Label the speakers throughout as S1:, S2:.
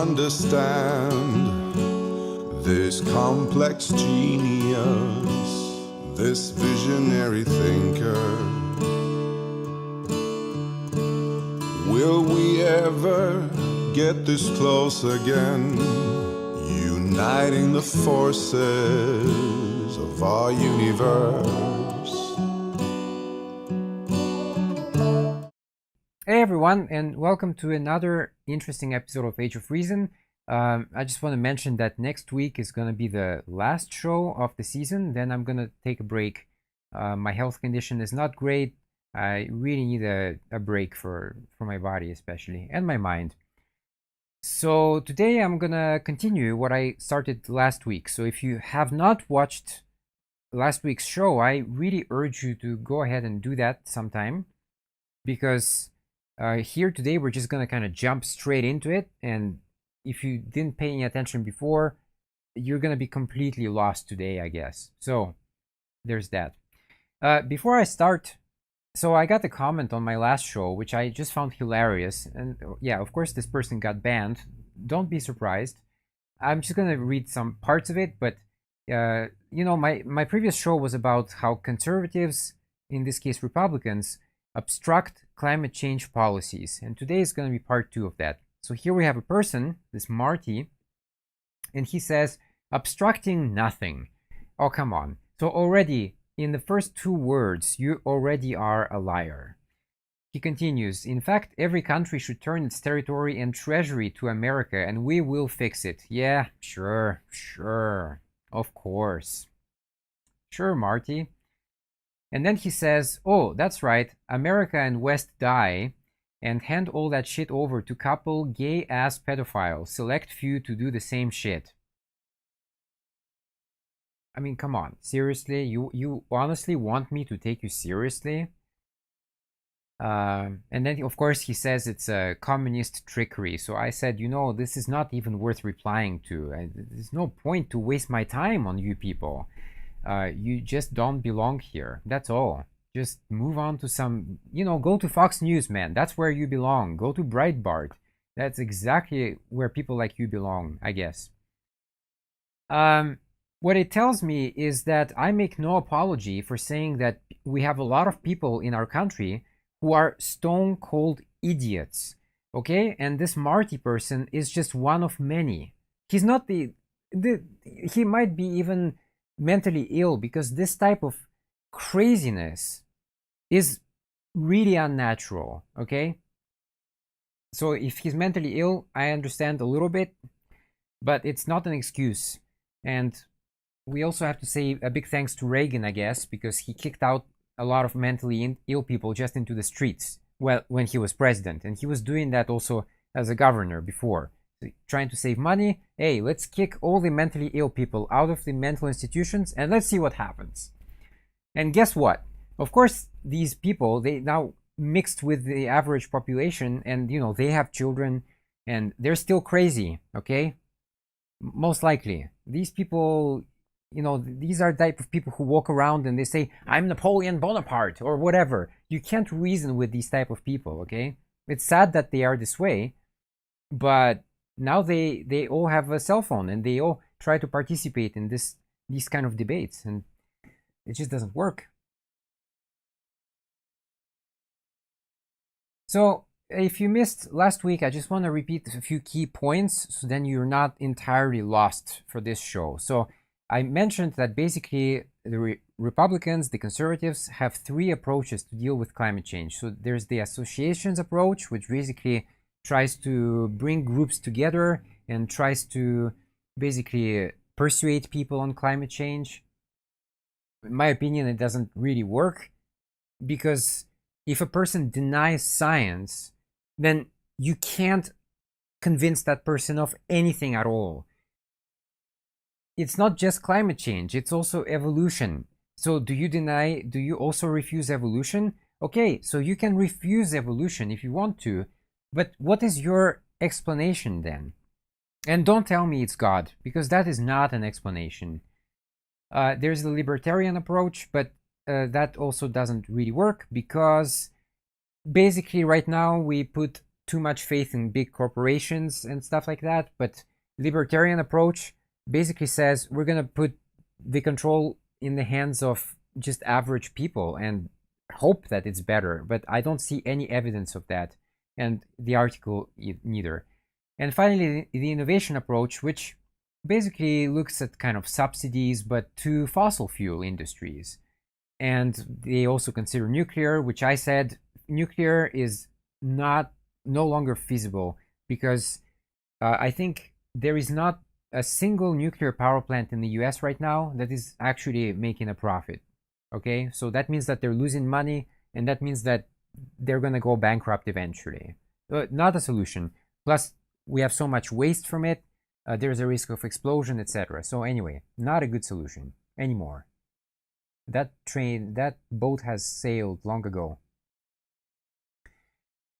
S1: understand this complex genius, this visionary thinker. Will we ever get this close again, uniting the forces of our universe?
S2: Hey everyone, and welcome to another interesting episode of Age of Reason. I just want to mention that next week is going to be the last show of the season. Then I'm going to take a break. My health condition is not great. I really need a break for my body especially, and my mind. So today I'm going to continue what I started last week. So if you have not watched last week's show, I really urge you to go ahead and do that sometime, because here today we're just going to kind of jump straight into it, and if you didn't pay any attention before, you're going to be completely lost today, I guess. So there's that. Before I start, so I got a comment on my last show which I just found hilarious, and yeah, of course this person got banned. Don't be surprised. I'm just going to read some parts of it, but my previous show was about how conservatives, in this case Republicans, obstruct climate change policies, and today is going to be part 2 of that. So here we have a person, this Marty, and he says, obstructing nothing. Oh, come on. So already in the first 2 words, you already are a liar. He continues, in fact, every country should turn its territory and treasury to America, and we will fix it. Yeah, sure, of course. Sure, Marty. And then he says, oh, that's right, America and West die, and hand all that shit over to couple gay-ass pedophiles, select few to do the same shit. I mean, come on, seriously? You honestly want me to take you seriously? And then, of course, he says it's a communist trickery. So I said, this is not even worth replying to. There's no point to waste my time on you people. You just don't belong here. That's all. Just move on to some, go to Fox News, man. That's where you belong. Go to Breitbart. That's exactly where people like you belong, I guess. What it tells me is that I make no apology for saying that we have a lot of people in our country who are stone cold idiots. Okay? And this Marty person is just one of many. He's not he might be even mentally ill, because this type of craziness is really unnatural. Okay, so if he's mentally ill, I understand a little bit, but it's not an excuse. And we also have to say a big thanks to Reagan, I guess, because he kicked out a lot of mentally ill people just into the streets, well, when he was president, and he was doing that also as a governor before, trying to save money. Hey, let's kick all the mentally ill people out of the mental institutions and let's see what happens. And guess what? Of course, these people, they now mixed with the average population, and they have children, and they're still crazy. Okay, most likely these people, these are the type of people who walk around and they say, I'm Napoleon Bonaparte or whatever. You can't reason with these type of people. Okay, it's sad that they are this way, but now they all have a cell phone and they all try to participate in these kind of debates, and it just doesn't work. So if you missed last week, I just want to repeat a few key points so then you're not entirely lost for this show. So I mentioned that basically the Republicans, the conservatives, have 3 approaches to deal with climate change. So there's the associations approach, which basically tries to bring groups together and tries to basically persuade people on climate change. In my opinion, it doesn't really work, because if a person denies science, then you can't convince that person of anything at all. It's not just climate change, it's also evolution. So do you also refuse evolution? Okay, so you can refuse evolution if you want to, but what is your explanation then? And don't tell me it's God, because that is not an explanation. There's the libertarian approach, but that also doesn't really work, because basically right now we put too much faith in big corporations and stuff like that, but libertarian approach basically says we're going to put the control in the hands of just average people and hope that it's better, but I don't see any evidence of that, and the article neither. And finally, the innovation approach, which basically looks at kind of subsidies, but to fossil fuel industries. And they also consider nuclear, which I said nuclear is no longer feasible because I think there is not a single nuclear power plant in the US right now that is actually making a profit. Okay, so that means that they're losing money, and that means that they're going to go bankrupt eventually. Not a solution. Plus, we have so much waste from it. There's a risk of explosion, etc. So anyway, not a good solution anymore. That boat has sailed long ago.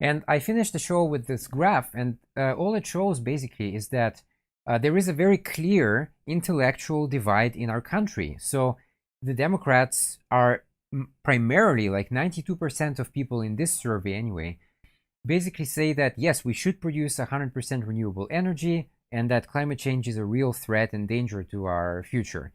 S2: And I finished the show with this graph, and all it shows basically is that there is a very clear intellectual divide in our country. So the Democrats are primarily, like 92% of people in this survey anyway, basically say that yes, we should produce 100% renewable energy, and that climate change is a real threat and danger to our future.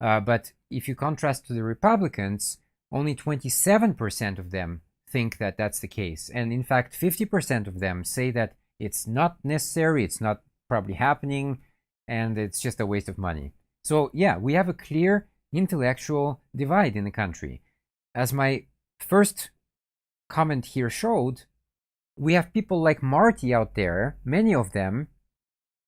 S2: But if you contrast to the Republicans, only 27% of them think that that's the case. And in fact, 50% of them say that it's not necessary, it's not probably happening, and it's just a waste of money. So yeah, we have a clear intellectual divide in the country. As my first comment here showed, we have people like Marty out there, many of them,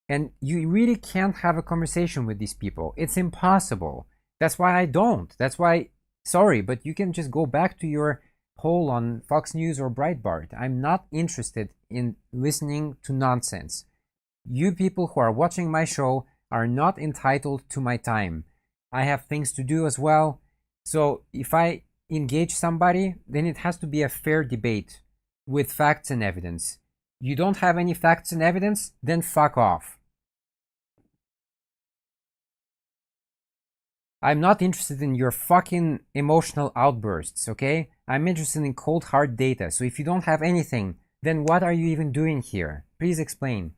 S2: and you really can't have a conversation with these people. It's impossible. That's why I don't. That's why, sorry, but you can just go back to your poll on Fox News or Breitbart. I'm not interested in listening to nonsense. You people who are watching my show are not entitled to my time. I have things to do as well. So if I engage somebody, then it has to be a fair debate with facts and evidence. You don't have any facts and evidence, then fuck off. I'm not interested in your fucking emotional outbursts, okay? I'm interested in cold hard data. So if you don't have anything, then what are you even doing here? Please explain.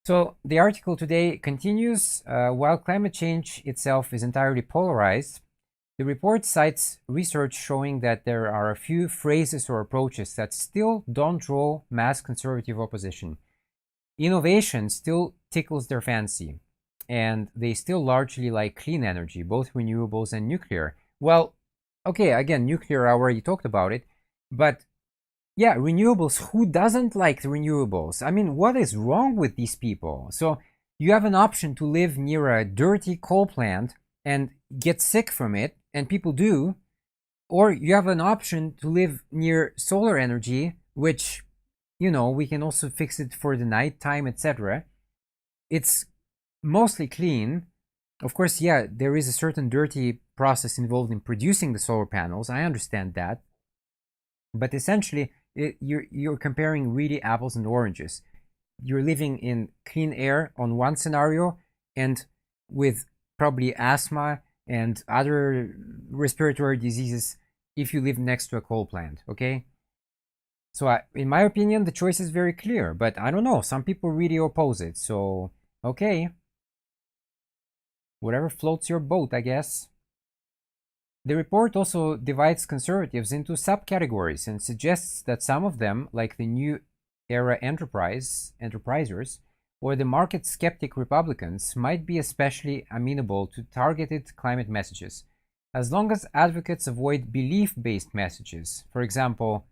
S2: So the article today continues. While climate change itself is entirely polarized, the report cites research showing that there are a few phrases or approaches that still don't draw mass conservative opposition. Innovation still tickles their fancy, and they still largely like clean energy, both renewables and nuclear. Well, okay, again, nuclear, I already talked about it, but yeah, renewables, who doesn't like the renewables? I mean, what is wrong with these people? So you have an option to live near a dirty coal plant and get sick from it, and people do, or you have an option to live near solar energy, which, you know, we can also fix it for the nighttime, etc. It's mostly clean. Of course, yeah, there is a certain dirty process involved in producing the solar panels. I understand that. But essentially, you're comparing really apples and oranges. You're living in clean air on one scenario, and with probably asthma and other respiratory diseases if you live next to a coal plant, okay? So in my opinion, the choice is very clear, but I don't know, some people really oppose it, so okay. Whatever floats your boat, I guess. The report also divides conservatives into subcategories and suggests that some of them, like the New Era enterprisers, or the market skeptic Republicans, might be especially amenable to targeted climate messages, as long as advocates avoid belief-based messages, for example,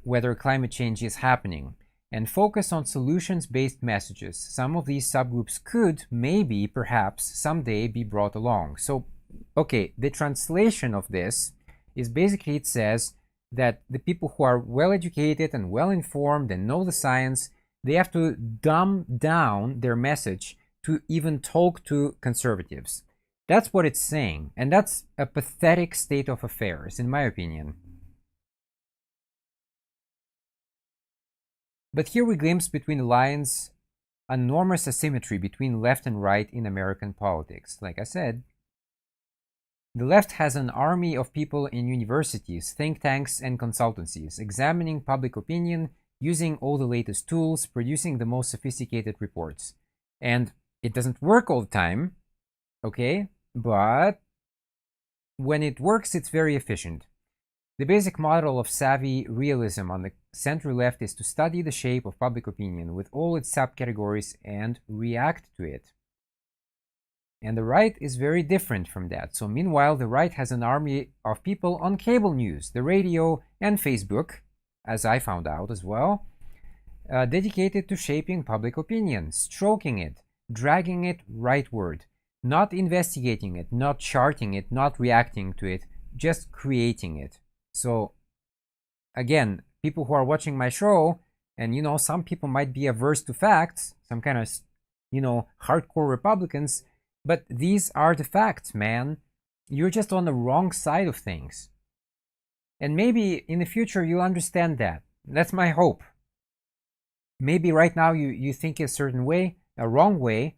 S2: whether climate change is happening, and focus on solutions-based messages. Some of these subgroups could, maybe, perhaps, someday be brought along. So, okay, the translation of this is basically it says that the people who are well-educated and well-informed and know the science, they have to dumb down their message to even talk to conservatives. That's what it's saying, and that's a pathetic state of affairs, in my opinion. But here we glimpse between the lines an enormous asymmetry between left and right in American politics. Like I said, the left has an army of people in universities, think tanks, and consultancies examining public opinion, using all the latest tools, producing the most sophisticated reports. And it doesn't work all the time, okay? But when it works, it's very efficient. The basic model of savvy realism on the center left is to study the shape of public opinion with all its subcategories and react to it. And the right is very different from that. So meanwhile, the right has an army of people on cable news, the radio, and Facebook, as I found out as well, dedicated to shaping public opinion, stroking it, dragging it rightward, not investigating it, not charting it, not reacting to it, just creating it. So again, people who are watching my show, and some people might be averse to facts, some kind of hardcore Republicans, but these are the facts, man. You're just on the wrong side of things. And maybe in the future you'll understand that. That's my hope. Maybe right now you think a certain way, a wrong way,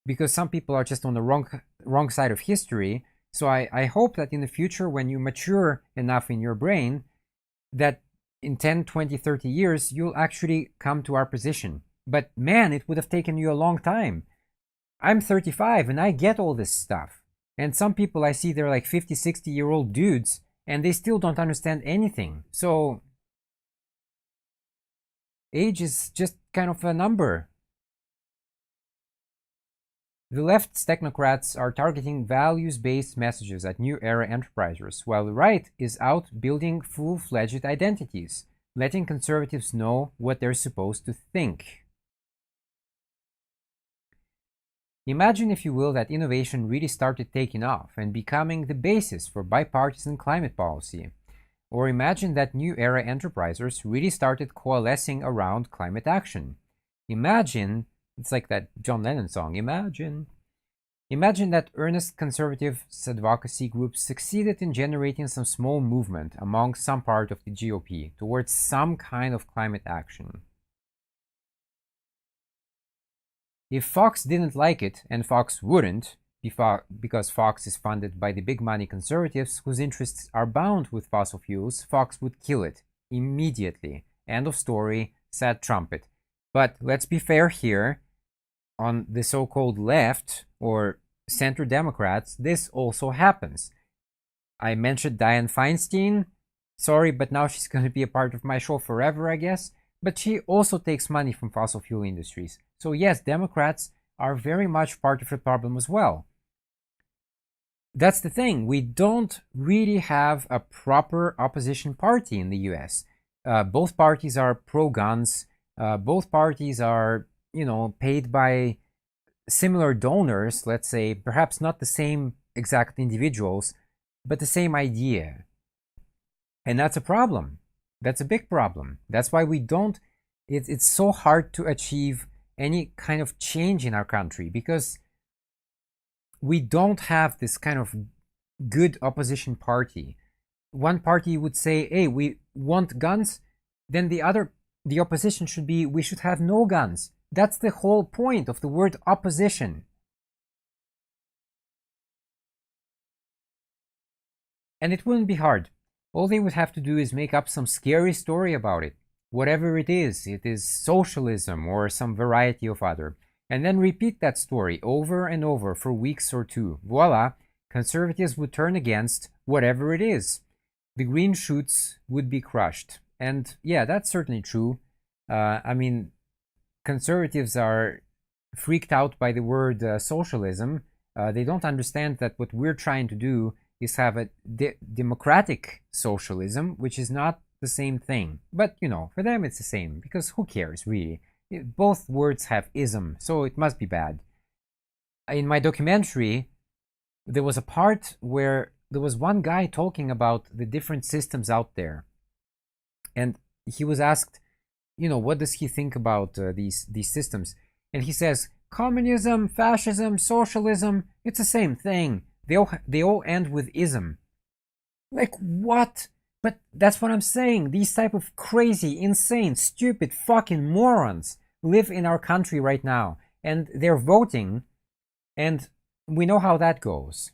S2: because some people are just on the wrong side of history. So I hope that in the future, when you mature enough in your brain, that in 10, 20, 30 years, you'll actually come to our position. But man, it would have taken you a long time. I'm 35 and I get all this stuff. And some people I see, they're like 50, 60-year-old dudes and they still don't understand anything. So age is just kind of a number. The left's technocrats are targeting values-based messages at new era enterprisers, while the right is out building full-fledged identities, letting conservatives know what they're supposed to think. Imagine, if you will, that innovation really started taking off and becoming the basis for bipartisan climate policy. Or imagine that new era enterprisers really started coalescing around climate action. Imagine, it's like that John Lennon song, Imagine that earnest conservative advocacy groups succeeded in generating some small movement among some part of the GOP towards some kind of climate action. If Fox didn't like it, and Fox wouldn't, because Fox is funded by the big money conservatives whose interests are bound with fossil fuels, Fox would kill it immediately. End of story, sad trumpet. But let's be fair here. On the so-called left or center Democrats, this also happens. I mentioned Dianne Feinstein. Sorry, but now she's going to be a part of my show forever, I guess. But she also takes money from fossil fuel industries. So yes, Democrats are very much part of the problem as well. That's the thing. We don't really have a proper opposition party in the US. Both parties are pro-guns. Both parties are, paid by similar donors, let's say, perhaps not the same exact individuals, but the same idea. And that's a problem. That's a big problem. That's why it's so hard to achieve any kind of change in our country, because we don't have this kind of good opposition party. One party would say, hey, we want guns, then the opposition should be, we should have no guns. That's the whole point of the word opposition. And it wouldn't be hard. All they would have to do is make up some scary story about it. Whatever it is socialism or some variety of other. And then repeat that story over and over for weeks or two. Voila, conservatives would turn against whatever it is. The green shoots would be crushed. And yeah, that's certainly true. Conservatives are freaked out by the word socialism. They don't understand that what we're trying to do is have a democratic socialism, which is not the same thing. But, for them it's the same, because who cares, really? Both words have ism, so it must be bad. In my documentary, there was a part where there was one guy talking about the different systems out there. And he was asked, what does he think about these systems? And he says, communism, fascism, socialism, it's the same thing. They all end with ism. Like, what? But that's what I'm saying. These type of crazy, insane, stupid, fucking morons live in our country right now. And they're voting. And we know how that goes.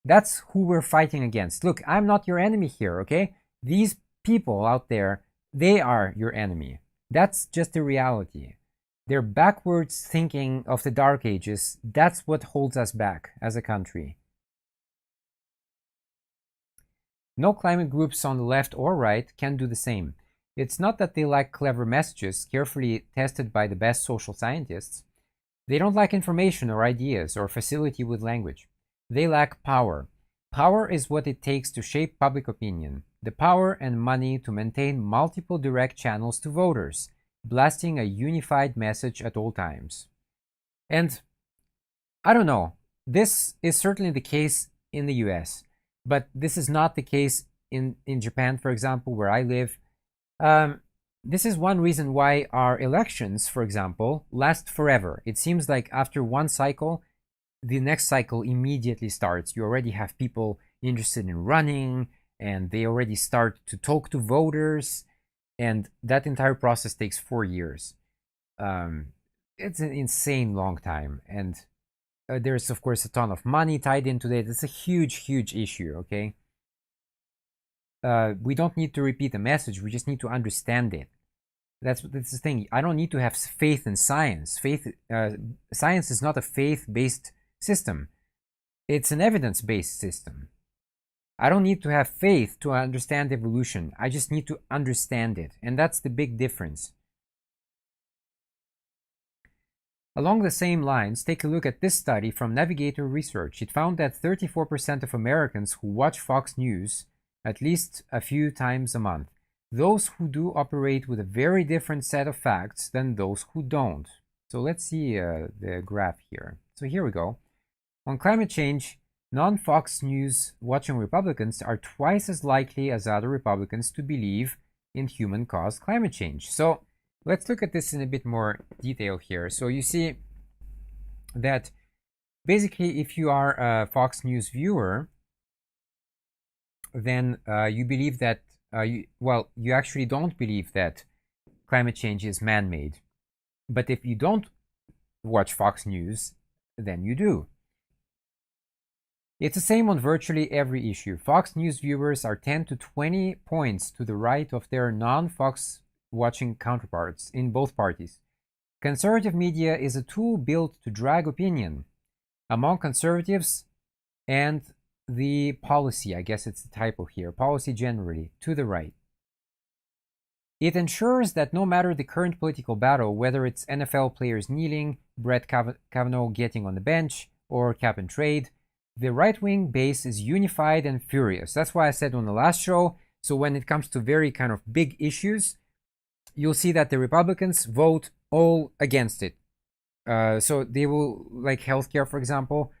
S2: That's who we're fighting against. Look, I'm not your enemy here, okay? These people out there, They are your enemy. That's just the reality. Their backwards thinking of the Dark Ages, that's what holds us back as a country. No climate groups on the left or right can do the same. It's not that they lack clever messages carefully tested by the best social scientists. They don't lack information or ideas or facility with language. They lack power. Power is what it takes to shape public opinion. The power and money to maintain multiple direct channels to voters, blasting a unified message at all times. And I don't know, this is certainly the case in the US, but this is not the case in Japan, for example, where I live. This is one reason why our elections, for example, last forever. It seems like after one cycle, the next cycle immediately starts. You already have people interested in running, and they already start to talk to voters, and that entire process takes 4 years. It's an insane long time, and there's of course a ton of money tied into it. It's a huge issue. Okay, we don't need to repeat the message. We just need to understand it. That's the thing. I don't need to have faith in science. Science is not a faith-based system. It's an evidence-based system. I don't need to have faith to understand evolution. I just need to understand it. And that's the big difference. Along the same lines, take a look at this study from Navigator Research. It found that 34% of Americans who watch Fox News at least a few times a month. Those who do operate with a very different set of facts than those who don't. So let's see the graph here. So here we go. On climate change, non-Fox News watching Republicans are twice as likely as other Republicans to believe in human-caused climate change. So let's look at this in a bit more detail here. So you see that basically if you are a Fox News viewer, then you believe that, you actually don't believe that climate change is man-made. But if you don't watch Fox News, then you do. It's the same on virtually every issue. Fox News viewers are 10 to 20 points to the right of their non-Fox watching counterparts in both parties. Conservative media is a tool built to drag opinion among conservatives and the policy, I guess it's the typo here, policy generally, to the right. It ensures that no matter the current political battle, whether it's NFL players kneeling, Brett Kavanaugh getting on the bench, or cap and trade, the right-wing base is unified and furious. That's why I said on the last show, so when it comes to very kind of big issues, you'll see that the Republicans vote all against it. So they will, like healthcare, for example,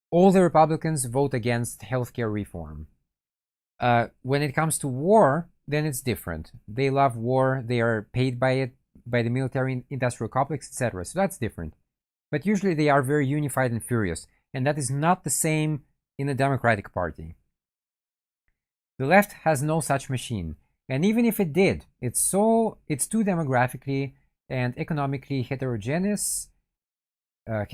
S2: all the Republicans vote against healthcare reform. When it comes to war, then it's different. They love war. They are paid by it, by the military-industrial complex, etc. So that's different. But usually they are very unified and furious. And that is not the same in the Democratic Party. The left has no such machine. And even if it did, it's too demographically and economically heterogeneous, I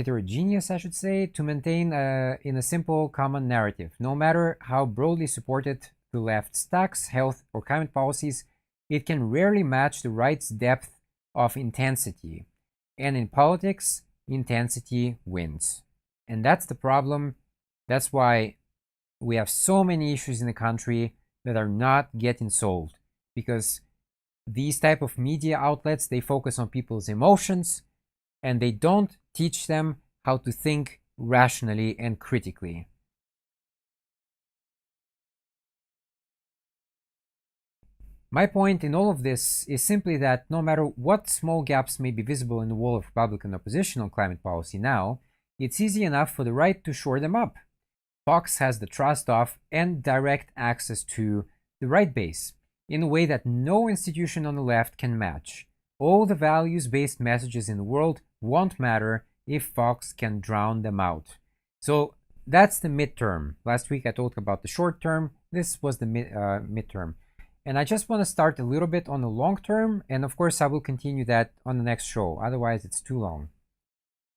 S2: should say, to maintain in a simple common narrative. No matter how broadly supported the left's tax, health, or climate policies, it can rarely match the right's depth of intensity. And in politics, intensity wins. And that's the problem. That's why we have so many issues in the country that are not getting solved. Because these type of media outlets, they focus on people's emotions and they don't teach them how to think rationally and critically. My point in all of this is simply that no matter what small gaps may be visible in the wall of Republican opposition on climate policy now, it's easy enough for the right to shore them up. Fox has the trust of and direct access to the right base in a way that no institution on the left can match. All the values-based messages in the world won't matter if Fox can drown them out. So that's the midterm. Last week I talked about the short term. This was the midterm. And I just want to start a little bit on the long term. And of course, I will continue that on the next show. Otherwise, it's too long.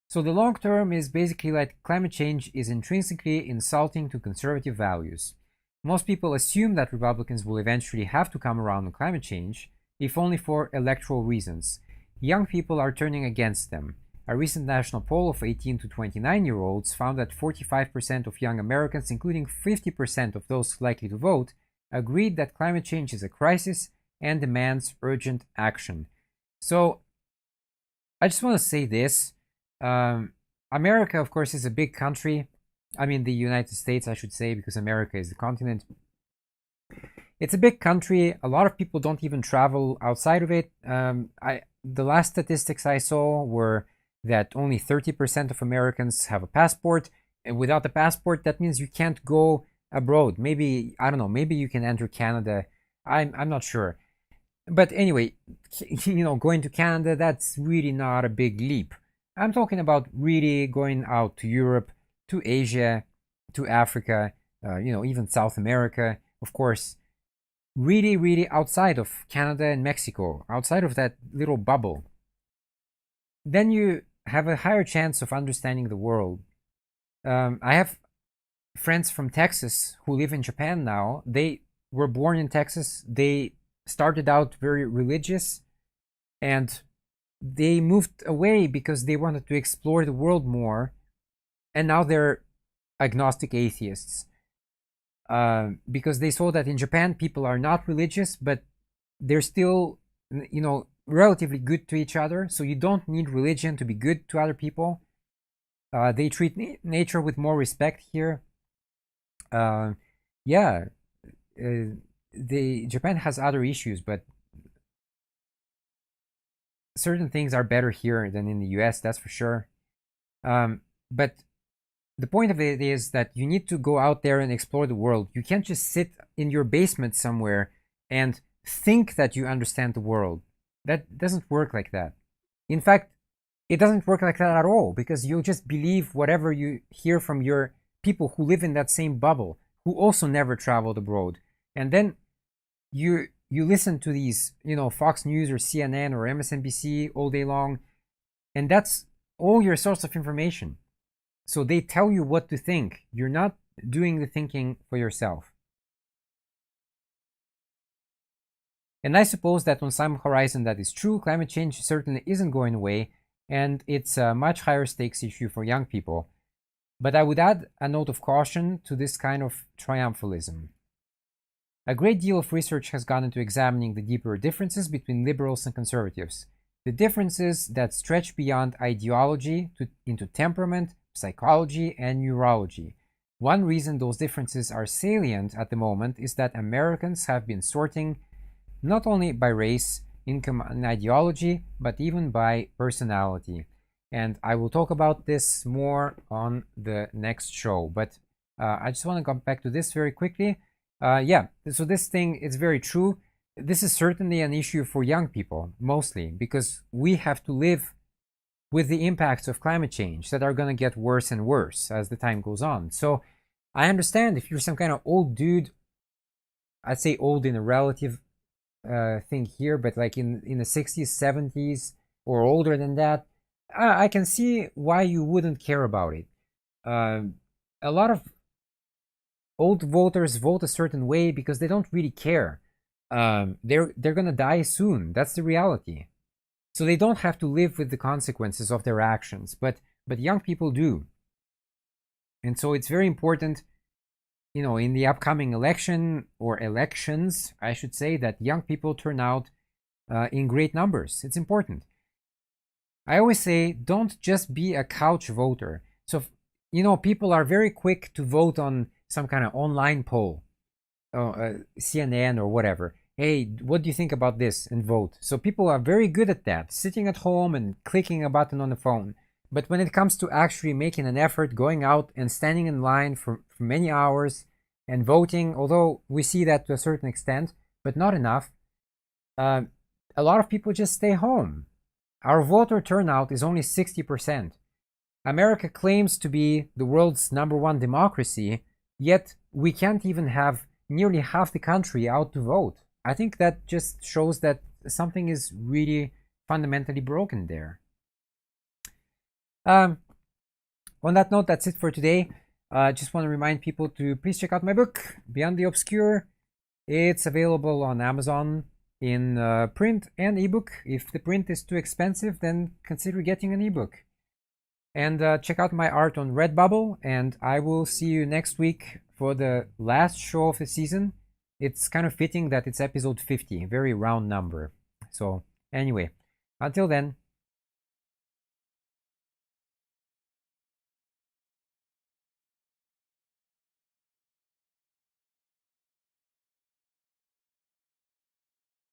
S2: So the long term is basically like climate change is intrinsically insulting to conservative values. Most people assume that Republicans will eventually have to come around on climate change, if only for electoral reasons. Young people are turning against them. A recent national poll of 18 to 29-year-olds found that 45% of young Americans, including 50% of those likely to vote, agreed that climate change is a crisis and demands urgent action. So, I just want to say this. America, of course, is a big country. I mean, the United States, I should say, because America is the continent. It's a big country. A lot of people don't even travel outside of it. The last statistics I saw were that only 30% of Americans have a passport. And without a passport, that means you can't go abroad. Maybe, I don't know, maybe you can enter Canada. I'm not sure. But anyway, going to Canada, that's really not a big leap. I'm talking about really going out to Europe, to Asia, to Africa, even South America, of course. Really, really outside of Canada and Mexico, outside of that little bubble. Then you have a higher chance of understanding the world. I have friends from Texas who live in Japan now. They were born in Texas. They started out very religious, and they moved away because they wanted to explore the world more, and now they're agnostic atheists, because they saw that in Japan people are not religious, but they're still relatively good to each other, so you don't need religion to be good to other people. They treat nature with more respect here. Japan has other issues, but certain things are better here than in the US, that's for sure. But the point of it is that you need to go out there and explore the world. You can't just sit in your basement somewhere and think that you understand the world. That doesn't work like that. In fact, it doesn't work like that at all, because you'll just believe whatever you hear from your people who live in that same bubble, who also never traveled abroad. And then you listen to these, Fox News or CNN or MSNBC all day long, and that's all your source of information. So they tell you what to think. You're not doing the thinking for yourself. And I suppose that on some horizon that is true. Climate change certainly isn't going away, and it's a much higher stakes issue for young people. But I would add a note of caution to this kind of triumphalism. A great deal of research has gone into examining the deeper differences between liberals and conservatives, the differences that stretch beyond ideology into temperament, psychology, and neurology. One reason those differences are salient at the moment is that Americans have been sorting not only by race, income, and ideology, but even by personality. And I will talk about this more on the next show. But I just want to come back to this very quickly. So this thing is very true. This is certainly an issue for young people, mostly, because we have to live with the impacts of climate change that are going to get worse and worse as the time goes on. So I understand if you're some kind of old dude, I'd say old in a relative thing here, but like in the 60s, 70s, or older than that, I can see why you wouldn't care about it. A lot of old voters vote a certain way because they don't really care. They're gonna die soon. That's the reality. So they don't have to live with the consequences of their actions, but young people do. And so it's very important, in the upcoming election, or elections, I should say, that young people turn out in great numbers. It's important. I always say, don't just be a couch voter. So, people are very quick to vote on some kind of online poll, CNN or whatever. Hey, what do you think about this? And vote. So people are very good at that, sitting at home and clicking a button on the phone. But when it comes to actually making an effort, going out and standing in line for many hours and voting, although we see that to a certain extent, but not enough, a lot of people just stay home. Our voter turnout is only 60%. America claims to be the world's #1 democracy, yet we can't even have nearly half the country out to vote. I think that just shows that something is really fundamentally broken there. On that note, that's it for today. Just want to remind people to please check out my book, Beyond the Obscure. It's available on Amazon. in print and ebook. If the print is too expensive, then consider getting an ebook. And check out my art on Redbubble, and I will see you next week for the last show of the season. It's kind of fitting that it's episode 50, a very round number. So anyway, until then,